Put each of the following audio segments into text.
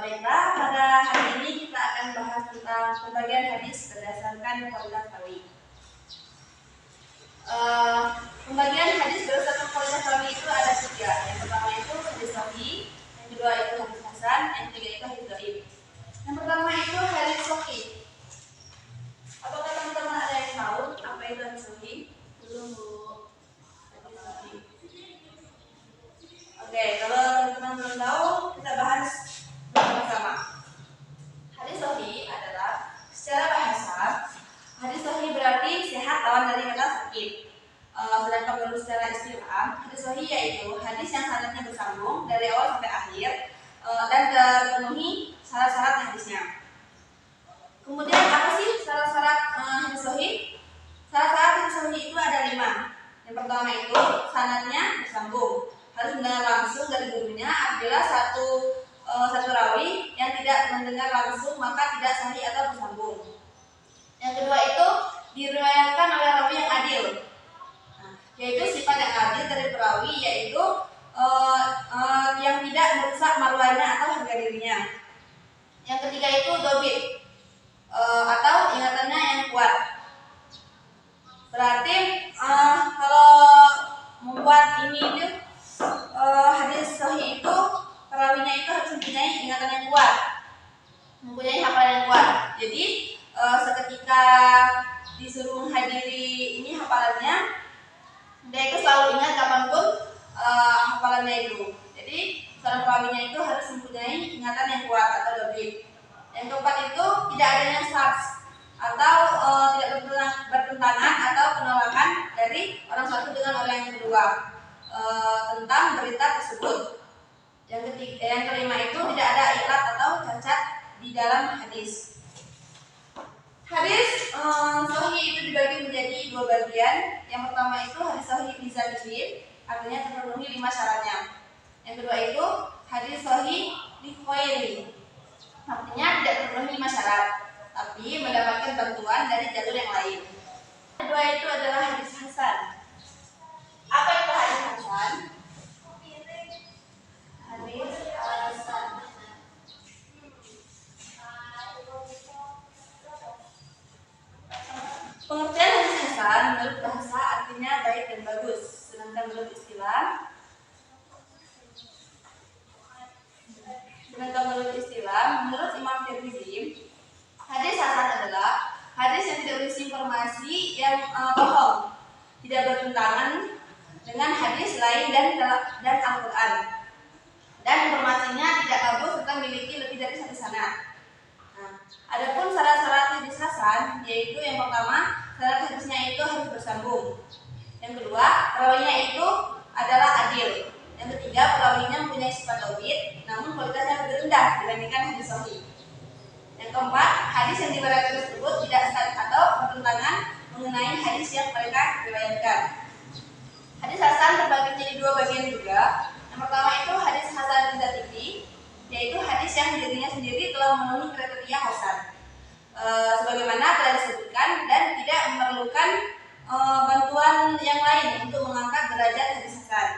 Baiklah, pada hari ini kita akan bahas tentang pembagian hadis berdasarkan kualitas rawi. Pembagian hadis berdasarkan kualitas rawi itu ada 3. Yang pertama itu hadis sahih, yang kedua itu hadis hasan, yang ketiga itu hadis dhaif. Yang pertama itu hadis sahih. Apakah teman-teman ada yang tahu apa itu hadis sahih? Belum, Bu. Hadis sahih. Oke, kalau teman-teman belum tahu, kita bahas bersama. Hadis sahih adalah secara bahasa, hadis sahih berarti sehat lawan dari kata sakit. Sedangkan menurut secara istilah, hadis sahih yaitu hadis yang sanadnya bersambung dari awal sampai akhir dan terpenuhi syarat-syarat hadisnya. Kemudian apa sih syarat-syarat hadis sahih? Syarat-syarat hadis sahih itu ada 5. Yang pertama itu sanadnya bersambung, harus mendengar langsung dari gurunya. Apabila satu rawi yang tidak mendengar langsung maka tidak sahih atau bersambung. Yang kedua itu diriwayatkan oleh rawi yang adil, yaitu sifat yang adil dari perawi, yaitu yang tidak merusak marwahnya atau harga dirinya. Yang ketiga itu dhabit, atau ingatannya yang kuat. Berarti kalau membuat ini hadis sahih itu perawinya itu harus mempunyai ingatan yang kuat, mempunyai hafalan yang kuat. Jadi seketika disuruh menghadiri ini hafalannya, dia itu selalu ingat kapanpun hafalannya itu. Jadi seorang perawinya itu harus mempunyai ingatan yang kuat atau dhabit. Yang keempat itu tidak adanya syadz atau tidak bertentangan atau penolakan dari orang satu dengan orang yang kedua tentang berita tersebut. Yang kelima itu tidak ada ilat atau cacat di dalam hadis. Hadis sahih itu dibagi menjadi 2 bagian. Yang pertama itu hadis sahih bizatihi, artinya terpenuhi 5 syaratnya. Yang kedua itu hadis sahih li ghairi, artinya tidak terpenuhi 5 syarat, tapi mendapatkan bantuan dari jalur yang lain. Yang kedua itu adalah hadis hasan. Apa itu hadis hasan? Hadis hasan. Pengertian hadis hasan menurut bahasa artinya baik dan bagus, sedangkan menurut istilah menurut Imam Tirmizi, hadis hasan adalah hadis yang tidak berisi informasi yang bohong, tidak bertentangan dengan hadis lain dan Al-Quran, dan informasinya tidak kabur serta memiliki lebih dari 1 sanad. Adapun syarat-syarat hadis hasan, yaitu yang pertama, syarat hadisnya itu harus bersambung. Yang kedua, perawinya itu adalah adil. Yang ketiga, perawinya mempunyai sifat dhabit, namun kualitasnya lebih rendah dibandingkan hadis sahih. Yang keempat, hadis yang diriwayatkan tersebut tidak syadz atau bertentangan mengenai hadis yang mereka riwayatkan. Hadis hasan terbagi menjadi 2 bagian juga. Yang pertama itu hadis hasan bizatihi, yaitu hadis yang dirinya sendiri telah memenuhi kriteria hasan, sebagaimana telah disebutkan, dan tidak memerlukan bantuan yang lain untuk mengangkat derajat hadis hasan.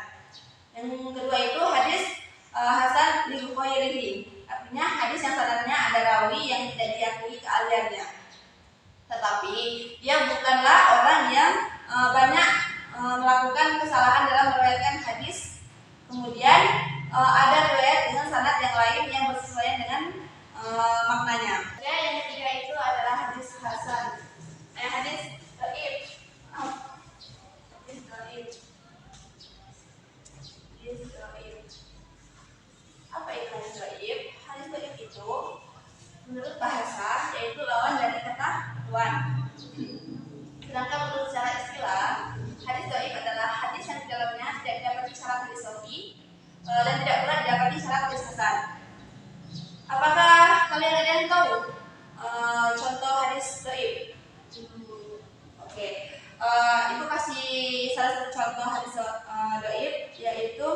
Yang kedua itu hadis hasan li ghairihi, artinya hadis yang sanadnya ada rawi yang tidak diakui keahliannya, tetapi dia bukanlah orang yang banyak melakukan kesalahan dalam meriwayatkan hadis. Kemudian ada riwayat dengan sanad yang lain yang bersesuaian dengan maknanya. Yang ketiga itu adalah hadis hasan, hadis dhaif. Apa itu hadis dhaif? Hadis dhaif itu menurut bahasa yaitu lawan dari kata wan. Sedangkan menurut secara istilah, hadis dhaif adalah hadis yang di dalamnya tidak didapati syarat hadis sahih dan tidak pula didapati syarat hadis hasan. Apakah kalian ada yang tahu contoh hadis dhaif? Oke. Ibu kasih salah satu contoh hadis dhaif, yaitu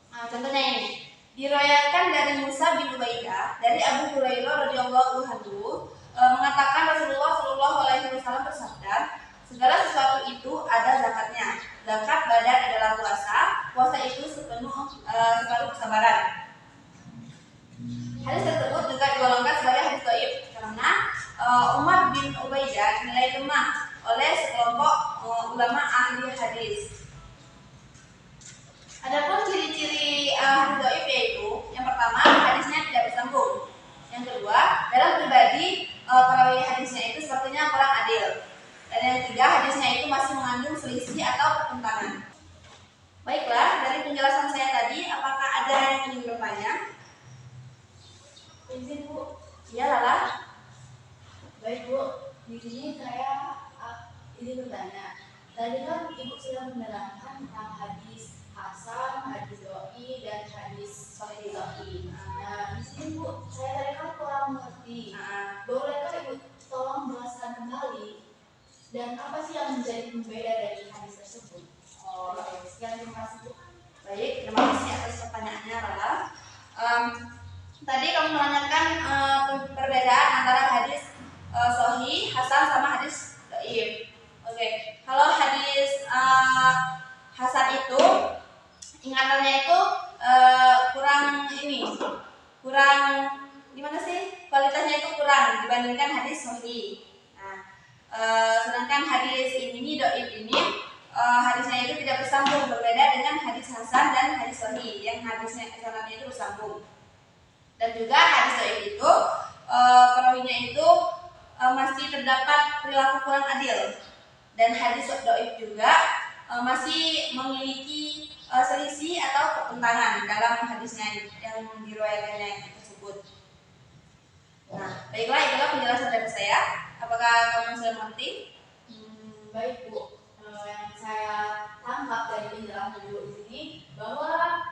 contohnya ini. Diriwayatkan dari Musa bin Ubaidah dari Abu Hurairah radhiyallahu anhu mengatakan Rasulullah Shallallahu alaihi wasallam bersabda, segala sesuatu itu ada zakatnya. Zakat badan adalah puasa, puasa itu separuh kesabaran. Hadis tersebut juga digolongkan sebagai hadis dhaif karena Umar bin Ubaidah dinilai lemah oleh sekelompok ulama ahli hadis. Adapun ciri-ciri hadis dhaif yaitu yang pertama, hadisnya tidak bersambung. Yang kedua, dalam pribadi perawi hadisnya itu sepertinya kurang adil. Dan yang ketiga, hadisnya itu masih mengandung selisih atau pertentangan. Baiklah, dari penjelasan saya tadi, apakah ada yang ingin bertanya? Izin Bu. Iya, Lala. Baik Bu, di sini saya izin bertanya. Tadi kan Ibu sudah menerangkan tentang hadis Hasan, hadis Doi, dan hadis Sahih Doi. Nah, di sini Bu, saya tadi kan kurang mengerti. Bolehkah Ibu tolong jelaskan kembali dan apa sih yang menjadi pembeda dari hadis tersebut? Sekian, terima kasih Bu. Baik, terima kasih atas pertanyaannya, Lala. Tadi kamu menanyakan perbedaan antara hadis Sahih, Hasan, sama hadis Dhaif. Oke, kalau hadis Hasan itu ingatannya itu kurang gimana sih? Kualitasnya itu kurang dibandingkan hadis Sahih. Nah, sedangkan hadis ini Dhaif ini hadisnya itu tidak bersambung, berbeda dengan hadis Hasan dan hadis Sahih yang hadisnya sanadnya itu bersambung. Dan juga hadis dhaif itu perawinya itu masih terdapat perilaku kurang adil. Dan hadis dhaif juga masih memiliki selisih atau pertentangan dalam hadisnya yang diriwayatkannya tersebut. Nah, baiklah, itulah penjelasan dari saya. Apakah kamu sudah mengerti? Baik Bu. Yang saya tangkap dari penjelasan Ibu di sini bahwa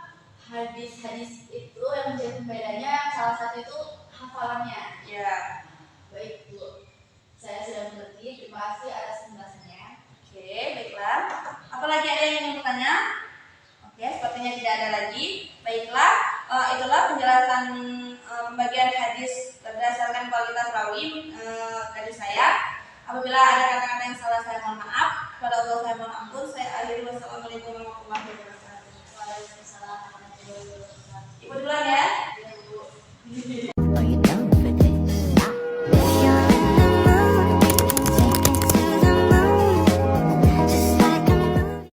hadis-hadis itu yang menjadi pembedanya salah satu itu hafalannya. Ya. Baik Bu, saya sudah mengerti. Terima kasih atas penjelasannya. Oke, baiklah. Apalagi ada yang ingin bertanya? Oke, sepertinya tidak ada lagi. Baiklah, itulah penjelasan pembagian hadis berdasarkan kualitas rawi dari saya. Apabila ada kata-kata yang salah, saya mohon maaf. Kepada Allah saya mohon ampun. Saya akhiri. Wassalamualaikum warahmatullahi wabarakatuh. Waalaikumsalam warahmatullahi wabarakatuh. Ibu duluan ya.